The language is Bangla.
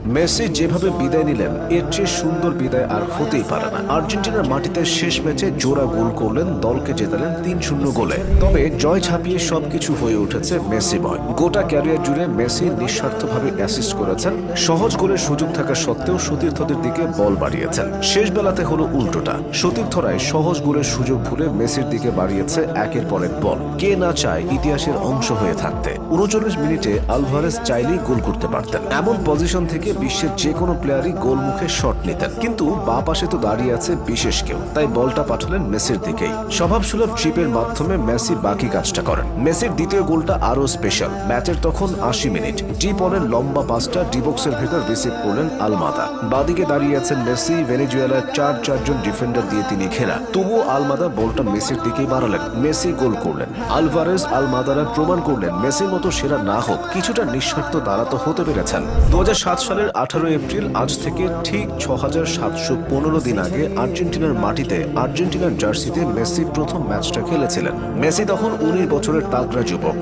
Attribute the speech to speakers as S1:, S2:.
S1: মেসি যেভাবে বিদায় নিলেন এর চেয়ে সুন্দর বিদায় আর হতেই পারে না। আর্জেন্টিনার মাটিতে শেষ ম্যাচে জোড়া গোল করলেন, দলকে জেতালেন ৩-০ গোলে। তবে জয় ছাপিয়ে সবকিছু হয়ে উঠেছে মেসিময়। গোটা ক্যারিয়ার জুড়ে মেসি নিঃস্বার্থভাবে অ্যাসিস্ট করেছেন, সহজ গোলের সুযোগ থাকা সত্ত্বেও সতীর্থদের দিকে বল বাড়িয়েছেন। শেষ বেলাতে হলো উল্টোটা, সতীর্থরাই সহজ গোলের সুযোগ ভুলে মেসির দিকে বাড়িয়েছে একের পর এক বল। কে না চায় ইতিহাসের অংশ হয়ে থাকতে। ৩৯ মিনিটে আলভারেজ চাইলেই গোল করতে পারতেন। এমন পজিশন থেকে বিশ্বের যে কোনো প্লেয়ারই গোল মুখে শট নিতেন, কিন্তু বা পাশে তো দাঁড়িয়ে আছে বিশেষ কেউ, তাই বলটা পাঠালেন মেসির দিকেই। স্বভাবসুলভ ট্রিপের মাধ্যমে মেসি বাকি কাজটা করেন। মেসির দ্বিতীয় গোলটা আরো স্পেশাল। ম্যাচের তখন ৮০ মিনিট। ডিপ অনের লম্বা পাসটা ডিবক্সের ভেতর রিসিভ করলেন আলমাদা। বাদিকে দাঁড়িয়ে আছেন মেসি, ভেনেজুয়েলার ৪জন ডিফেন্ডার দিয়ে তিনি ঘেরা। তবুও আলমাদা বলটা মেসির দিকেই বাড়ালেন। মেসি গোল করলেন। আলভারেজ আলমাদারা প্রমাণ করলেন মেসির মতো সেরা না হোক, কিছুটা নিঃস্বার্থ দ্বারা তো হতে পেরেছেন। ২০০৭ সালের ১৮ এপ্রিল, আজ থেকে ঠিক ৬৭১৫ দিন আগে আর্জেন্টিনার মাটিতে আর্জেন্টিনার জার্সিতে মেসি প্রথম ম্যাচটা খেলেছিলেন। মেসি তখন ১৯ বছরের তাগড়া যুবক।